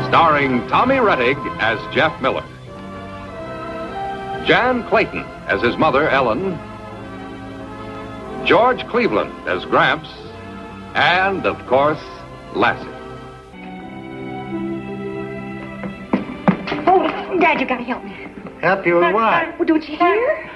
Starring Tommy Rettig as Jeff Miller, Jan Clayton as his mother, Ellen, George Cleveland as Gramps, and, of course, Lassie. Oh, Dad, you gotta help me. Help you with what? Well, don't you hear?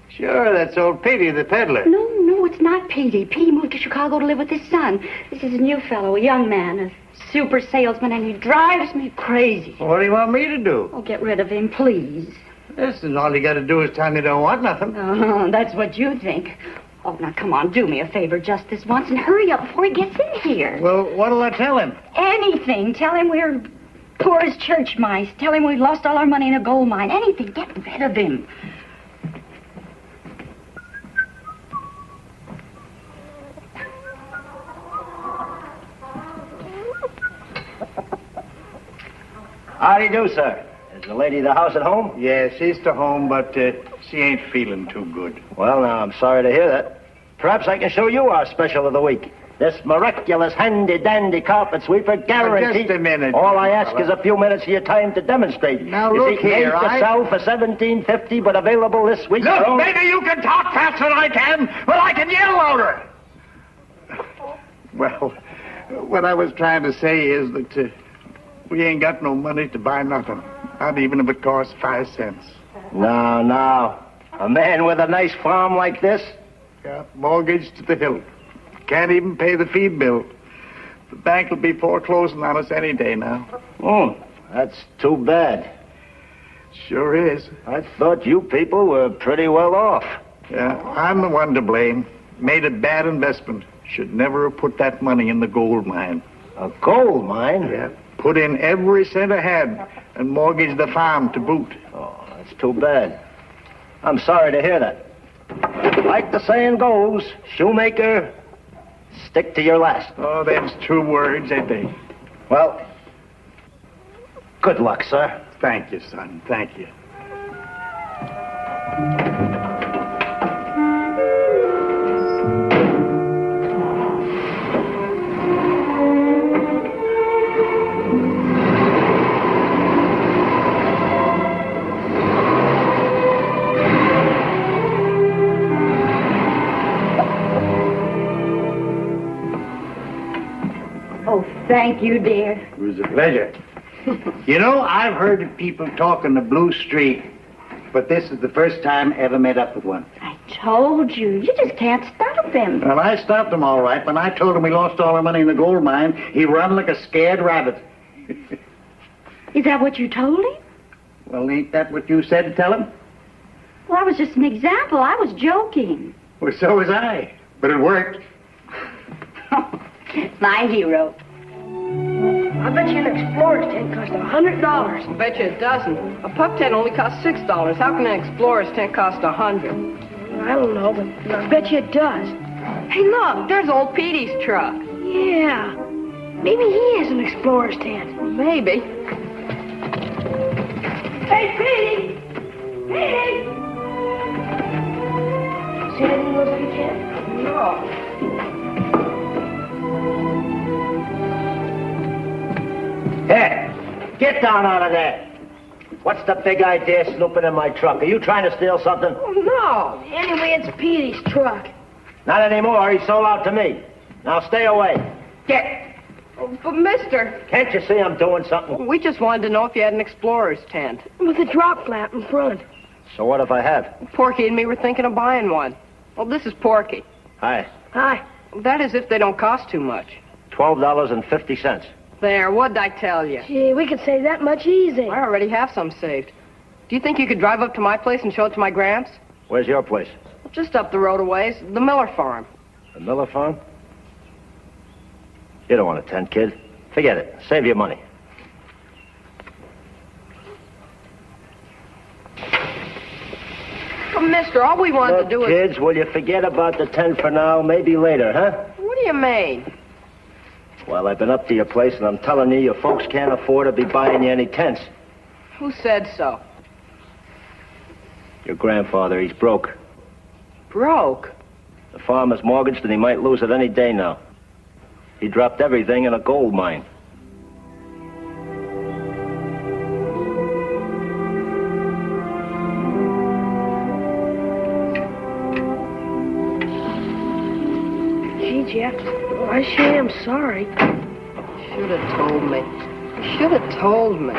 Sure, that's old Petey, the peddler. No, it's not Petey. Petey moved to Chicago to live with his son. This is a new fellow, a young man, a super salesman, and he drives me crazy. What do you want me to do? Oh, get rid of him, please. Listen, all you gotta do is tell me you don't want nothing. Oh, that's what you think. Oh, now, come on, do me a favor just this once and hurry up before he gets in here. Well, what'll I tell him? Anything. Tell him we're poor as church mice. Tell him we lost all our money in a gold mine. Anything. Get rid of him. How do you do, sir? Is the lady of the house at home? Yeah, she's to home, but she ain't feeling too good. Well, now, I'm sorry to hear that. Perhaps I can show you our special of the week. This miraculous handy-dandy carpet sweeper guaranteed... Just a minute. All I ask is a few minutes of your time to demonstrate. Now, you look see, here, made to sell for $17.50, but available this week. Look, for only... maybe you can talk faster than I can, but I can yell louder. Well, what I was trying to say is that we ain't got no money to buy nothing, not even if it costs 5 cents. No. A man with a nice farm like this? Yeah, mortgage to the hilt. Can't even pay the feed bill. The bank will be foreclosing on us any day now. That's too bad. Sure is. I thought you people were pretty well off. Yeah, I'm the one to blame. Made a bad investment. Should never have put that money in the gold mine. A gold mine? Yeah, put in every cent I had and mortgaged the farm to boot. Oh, that's too bad. I'm sorry to hear that. Like the saying goes, shoemaker, stick to your last. Oh, them's true words, ain't they? Well, good luck, sir. Thank you, son. Thank you. Thank you, dear. It was a pleasure. You know, I've heard people talk on the Blue Street, but this is the first time I ever met up with one. I told you. You just can't stop him. Well, I stopped him all right. When I told him we lost all our money in the gold mine, he run like a scared rabbit. Is that what you told him? Well, ain't that what you said to tell him? Well, that was just an example. I was joking. Well, so was I. But it worked. My hero. I bet you an Explorer's tent costs $100. I bet you it doesn't. A pup tent only costs $6. How can an Explorer's tent cost $100? I don't know, but I bet you it does. Hey, look, there's old Petey's truck. Yeah. Maybe he has an Explorer's tent. Maybe. Hey, Petey! Petey! See anything else you can? No. Hey, get down out of there. What's the big idea snooping in my truck? Are you trying to steal something? Oh, no. Anyway, it's Petey's truck. Not anymore. He sold out to me. Now stay away. Get. Oh, but, mister. Can't you see I'm doing something? We just wanted to know if you had an Explorer's tent. With a drop flap in front. So what if I have? Porky and me were thinking of buying one. Well, this is Porky. Hi. Hi. That is if they don't cost too much. $12.50. There, what'd I tell you? Gee, we could save that much easy. I already have some saved. Do you think you could drive up to my place and show it to my Gramps? Where's your place? Just up the road a ways, the Miller farm. The Miller farm? You don't want a tent, kid. Forget it. Save your money. Well, mister, all we wanted to do is... Kids, will you forget about the tent for now? Maybe later, huh? What do you mean? Well, I've been up to your place, and I'm telling you, your folks can't afford to be buying you any tents. Who said so? Your grandfather, he's broke. Broke? The farm is mortgaged, and he might lose it any day now. He dropped everything in a gold mine. I sure am sorry. Should have told me. You should have told me.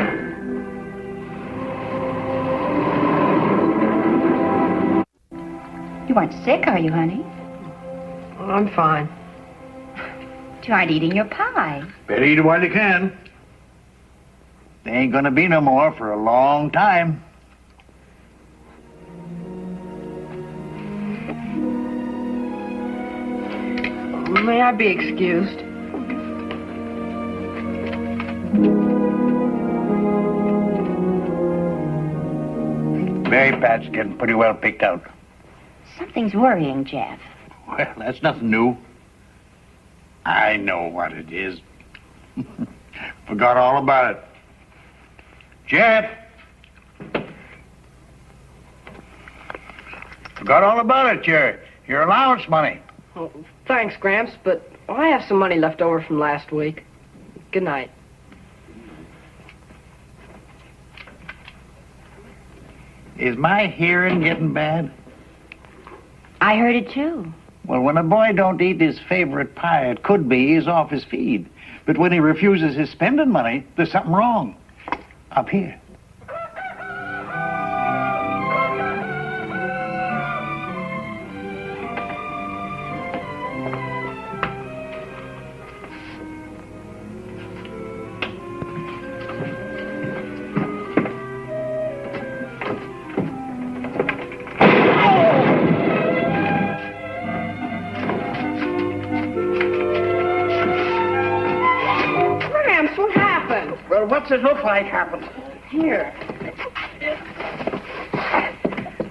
You aren't sick, are you, honey? I'm fine. You aren't eating your pie. Better eat it while you can. There ain't gonna be no more for a long time. May I be excused? Berry patch getting pretty well picked out. Something's worrying Jeff. Well, that's nothing new. I know what it is. Forgot all about it. Jeff! Forgot all about it, your allowance money. Oh, thanks, Gramps, but I have some money left over from last week. Good night. Is my hearing getting bad? I heard it too. Well, when a boy don't eat his favorite pie, it could be he's off his feed. But when he refuses his spending money, there's something wrong. Up here. Well, what's it look like happened? Here.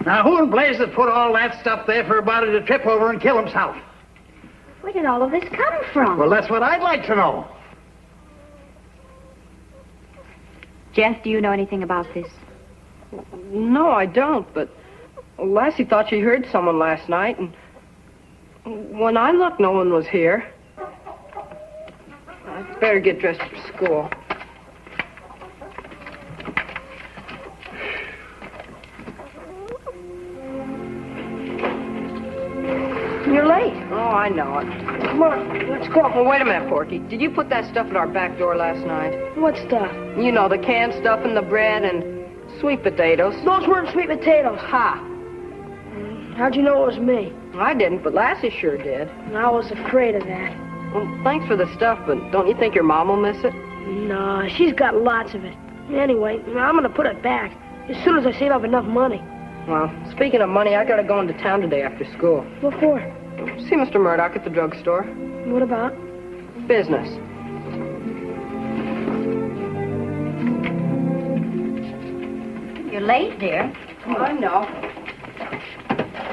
Now, who in blazes put all that stuff there for a body to trip over and kill himself? Where did all of this come from? Well, that's what I'd like to know. Jeff, do you know anything about this? No, I don't, but Lassie thought she heard someone last night, and when I looked, no one was here. I'd better get dressed for school. You're late. Oh, I know it. Come on, let's go. Well, wait a minute, Porky. Did you put that stuff at our back door last night? What stuff? You know, the canned stuff and the bread and sweet potatoes. Those weren't sweet potatoes. Ha! How'd you know it was me? I didn't, but Lassie sure did. I was afraid of that. Well, thanks for the stuff, but don't you think your mom will miss it? No, she's got lots of it. Anyway, I'm gonna put it back as soon as I save up enough money. Well, speaking of money, I gotta go into town today after school. What for? See Mr. Murdoch at the drugstore. What about? Business. You're late, dear. Oh, I know.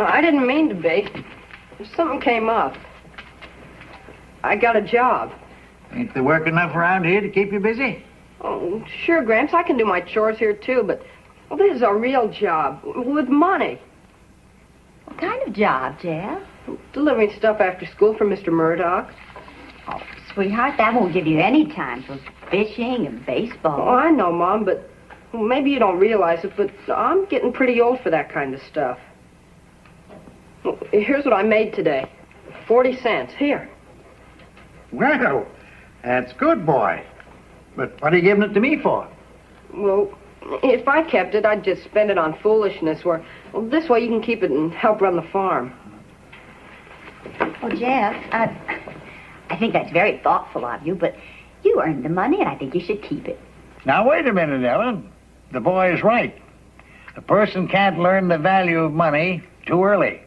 I didn't mean to be. Something came up. I got a job. Ain't there work enough around here to keep you busy? Oh, sure, Gramps. I can do my chores here, too, but this is a real job with money. What kind of job, Jeff? Delivering stuff after school for Mr. Murdoch. Oh, sweetheart, that won't give you any time for fishing and baseball. Oh, I know, Mom, but maybe you don't realize it, but I'm getting pretty old for that kind of stuff. Well, here's what I made today. 40 cents. Here. Well, that's good, boy. But what are you giving it to me for? Well, if I kept it, I'd just spend it on foolishness, where this way you can keep it and help run the farm. Oh, Jeff, I think that's very thoughtful of you, but you earned the money, and I think you should keep it. Now, wait a minute, Ellen. The boy is right. A person can't learn the value of money too early.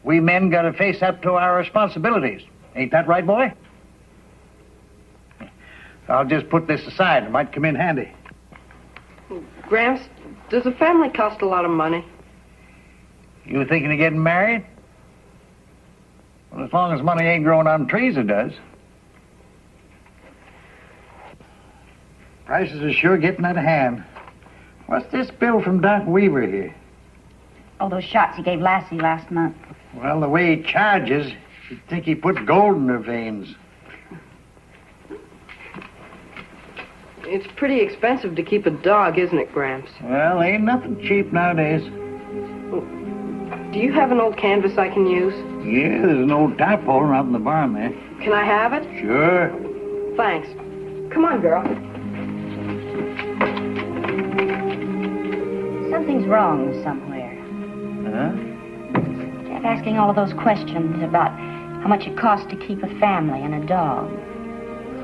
We men got to face up to our responsibilities. Ain't that right, boy? I'll just put this aside. It might come in handy. Gramps, does a family cost a lot of money? You thinking of getting married? Well, as long as money ain't growing on trees, it does. Prices are sure getting out of hand. What's this bill from Doc Weaver here? Oh, those shots he gave Lassie last month. Well, the way he charges, you'd think he put gold in her veins. It's pretty expensive to keep a dog, isn't it, Gramps? Well, ain't nothing cheap nowadays. Do you have an old canvas I can use? Yeah, there's an old tap holder out in the barn there. Can I have it? Sure. Thanks. Come on, girl. Something's wrong somewhere. Huh? Jeff asking all of those questions about how much it costs to keep a family and a dog.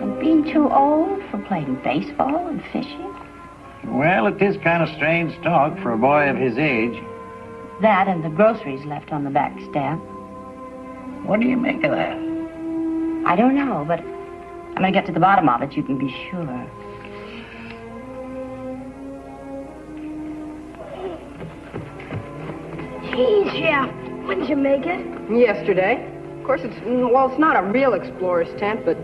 And being too old for playing baseball and fishing. Well, it is kind of strange talk for a boy of his age. That and the groceries left on the back step. What do you make of that? I don't know, but I'm going to get to the bottom of it, you can be sure. Geez, Jeff, when did you make it? Yesterday. Of course, it's not a real explorer's tent, but,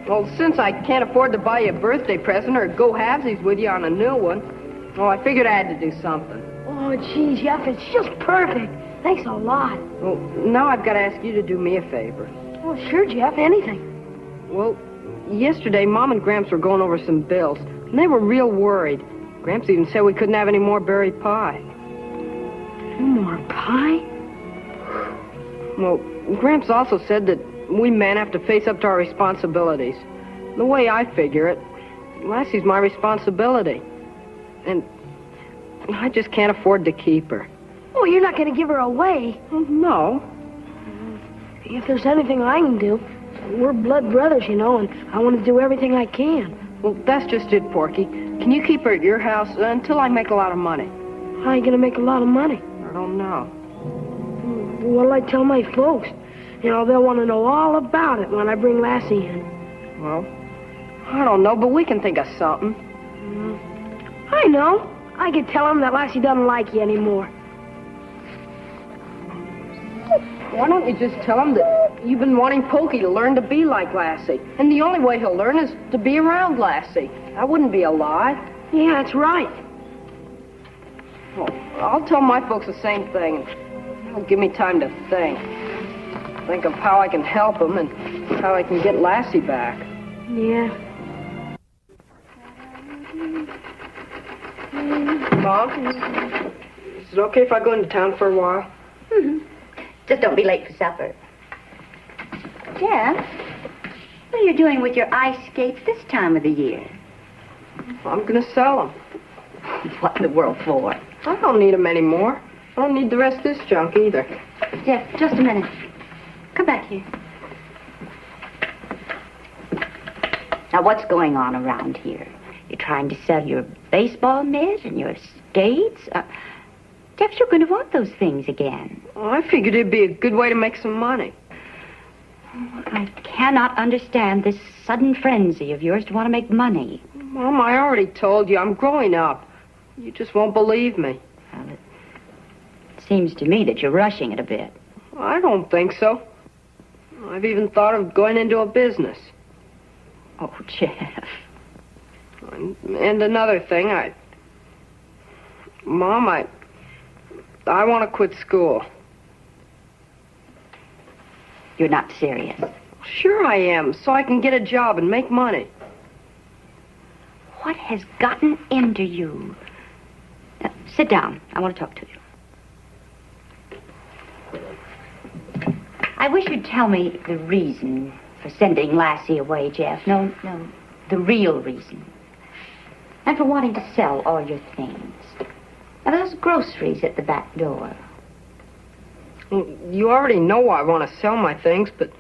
well, since I can't afford to buy you a birthday present or go halvesies with you on a new one, well, I figured I had to do something. Oh, geez, Jeff, it's just perfect. Thanks a lot. Well, now I've got to ask you to do me a favor. Oh, sure, Jeff, anything. Well, yesterday, Mom and Gramps were going over some bills, and they were real worried. Gramps even said we couldn't have any more berry pie. More pie? Well, Gramps also said that we men have to face up to our responsibilities. The way I figure it, Lassie's my responsibility. And I just can't afford to keep her. Oh, you're not going to give her away. No. If there's anything I can do, we're blood brothers, you know, and I want to do everything I can. Well, that's just it, Porky. Can you keep her at your house until I make a lot of money? How are you going to make a lot of money? I don't know. What'll I tell my folks? You know, they'll want to know all about it when I bring Lassie in. Well, I don't know, but we can think of something. I know. I could tell them that Lassie doesn't like you anymore. Why don't you just tell him that you've been wanting Pokey to learn to be like Lassie? And the only way he'll learn is to be around Lassie. That wouldn't be a lie. Yeah, that's right. Well, I'll tell my folks the same thing. It'll give me time to think. Think of how I can help them and how I can get Lassie back. Yeah. Mom, is it okay if I go into town for a while? Mm-hmm. Just don't be late for supper. Jeff, what are you doing with your ice skates this time of the year? I'm going to sell them. What in the world for? I don't need them anymore. I don't need the rest of this junk either. Jeff, just a minute. Come back here. Now, what's going on around here? You're trying to sell your baseball mitt and your skates? Jeff, you're going to want those things again. Well, I figured it'd be a good way to make some money. I cannot understand this sudden frenzy of yours to want to make money. Mom, I already told you I'm growing up. You just won't believe me. Well, it seems to me that you're rushing it a bit. I don't think so. I've even thought of going into a business. Oh, Jeff. And another thing, Mom, I want to quit school. You're not serious. Sure I am, so I can get a job and make money. What has gotten into you? Now, sit down. I want to talk to you. I wish you'd tell me the reason for sending Lassie away, Jeff. No, the real reason. And for wanting to sell all your things. Now, those groceries at the back door. You already know I want to sell my things, but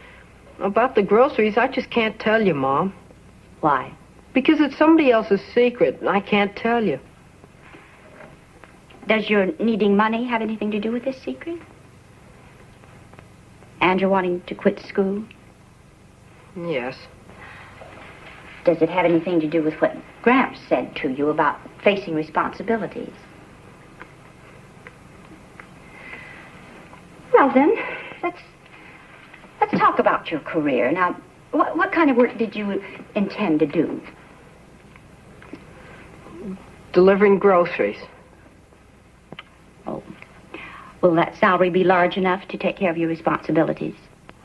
about the groceries, I just can't tell you, Mom. Why? Because it's somebody else's secret, and I can't tell you. Does your needing money have anything to do with this secret? And you're wanting to quit school? Yes. Does it have anything to do with what Gramps said to you about facing responsibilities? Well, then, let's talk about your career. Now, what kind of work did you intend to do? Delivering groceries. Oh. Will that salary be large enough to take care of your responsibilities?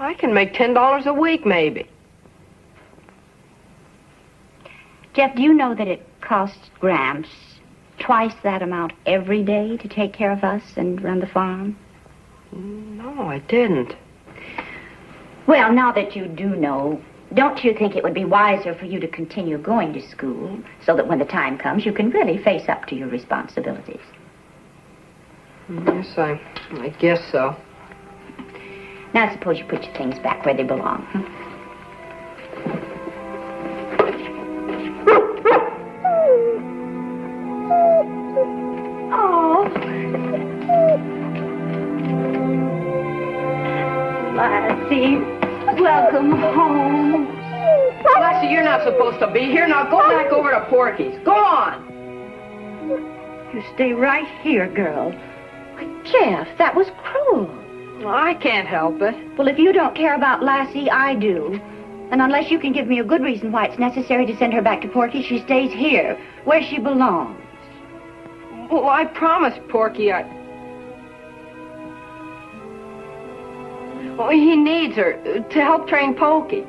I can make $10 a week, maybe. Jeff, do you know that it costs Gramps twice that amount every day to take care of us and run the farm? No, I didn't. Well, now that you do know, don't you think it would be wiser for you to continue going to school so that when the time comes, you can really face up to your responsibilities? Yes, I guess so. Now, suppose you put your things back where they belong. Oh. Lassie, welcome home. Lassie, you're not supposed to be here. Now go back over to Porky's. Go on. You stay right here, girl. Why, Jeff, that was cruel. Well, I can't help it. Well, if you don't care about Lassie, I do. And unless you can give me a good reason why it's necessary to send her back to Porky, she stays here, where she belongs. Well, I promised Porky Well, he needs her to help train Pokey.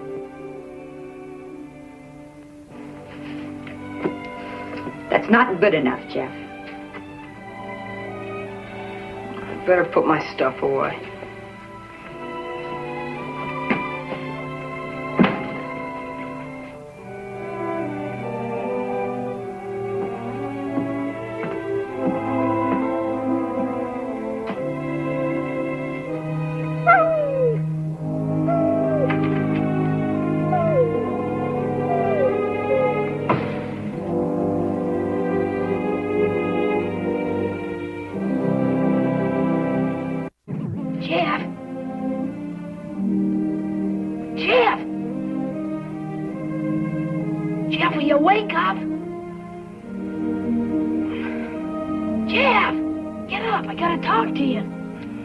That's not good enough, Jeff. I better put my stuff away. Jeff, will you wake up? Jeff, get up. I gotta talk to you.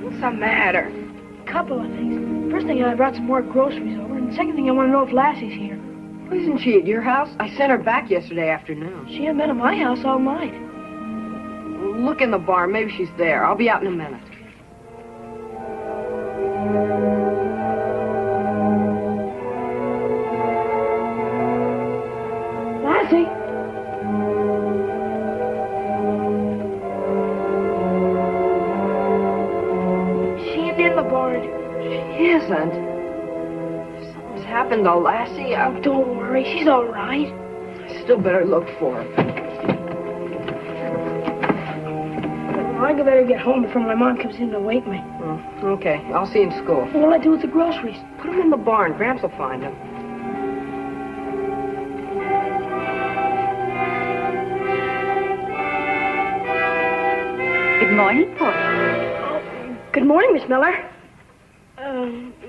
What's the matter? Couple of things. First thing, I brought some more groceries over. And second thing, I want to know if Lassie's here. Isn't she at your house? I sent her back yesterday afternoon. She hasn't been at my house all night. Look in the barn. Maybe she's there. I'll be out in a minute. Lassie? She ain't in the barn. She isn't. If something's happened to Lassie, Don't worry, she's all right. I still better look for her. I better get home before my mom comes in to wake me. Oh, okay. I'll see you in school. What'll I do with the groceries? Put them in the barn. Gramps will find them. Good morning, Porky. Oh, good morning, Miss Miller.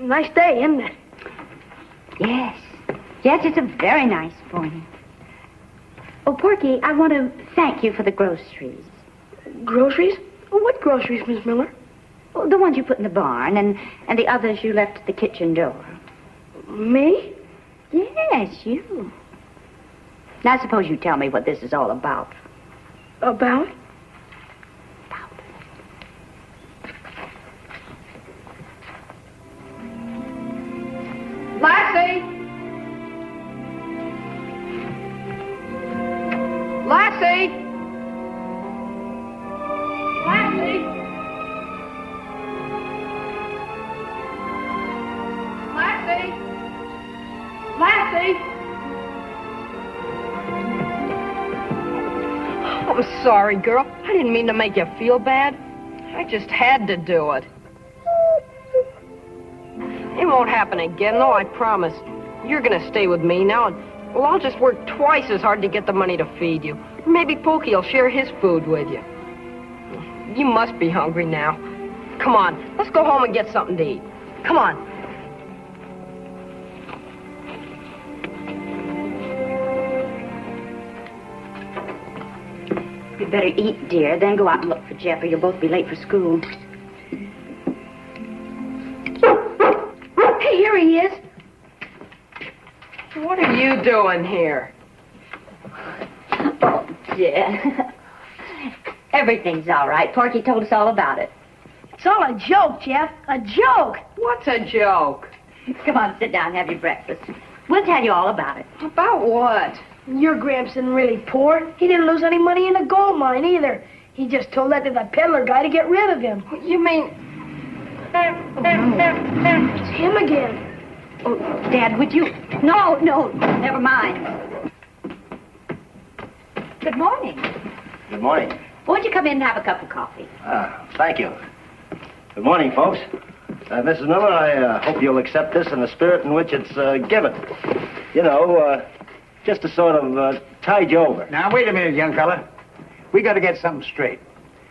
Nice day, isn't it? Yes. Yes, it's a very nice morning. Oh, Porky, I want to thank you for the groceries. Groceries? Oh, what groceries, Miss Miller? Oh, the ones you put in the barn and the others you left at the kitchen door. Me? Yes, you. Now, suppose you tell me what this is all about. About? Lassie! Lassie! Lassie! Lassie! Lassie! I'm sorry, girl. I didn't mean to make you feel bad. I just had to do it. It won't happen again, though, I promise. You're gonna stay with me now, and, well, I'll just work twice as hard to get the money to feed you. Maybe Pokey will share his food with you. You must be hungry now. Come on, let's go home and get something to eat. Come on. You'd better eat, dear, then go out and look for Jeff, or you'll both be late for school. Hey, here he is. What are you doing here? Oh, Jeff. Everything's all right. Porky told us all about it. It's all a joke, Jeff. A joke. What's a joke? Come on, sit down and have your breakfast. We'll tell you all about it. About what? Your Gramps isn't really poor. He didn't lose any money in the gold mine either. He just told that to the peddler guy to get rid of him. You mean... It's him again. Oh, Dad, would you? No, never mind. Good morning. Good morning. Won't you come in and have a cup of coffee? Thank you. Good morning, folks. Mrs. Miller, I hope you'll accept this in the spirit in which it's given. You know, just to sort of tide you over. Now, wait a minute, young fella. We got to get something straight.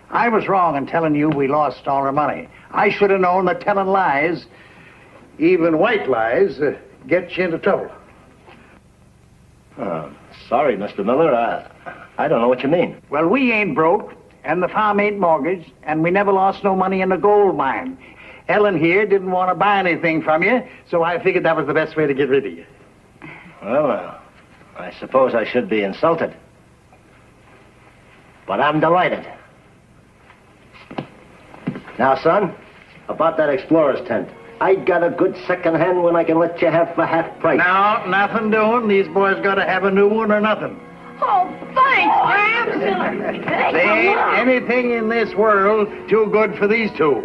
I was wrong in telling you we lost all our money. I should have known that telling lies, even white lies, gets you into trouble. Sorry, Mr. Miller. I don't know what you mean. Well, we ain't broke, and the farm ain't mortgaged, and we never lost no money in the gold mine. Ellen here didn't want to buy anything from you, so I figured that was the best way to get rid of you. Well, I suppose I should be insulted. But I'm delighted. Now, son, about that explorer's tent. I got a good second-hand one I can let you have for half price. No, nothing doing. These boys got to have a new one or nothing. Oh, thanks, Gramps. There ain't anything in this world too good for these two.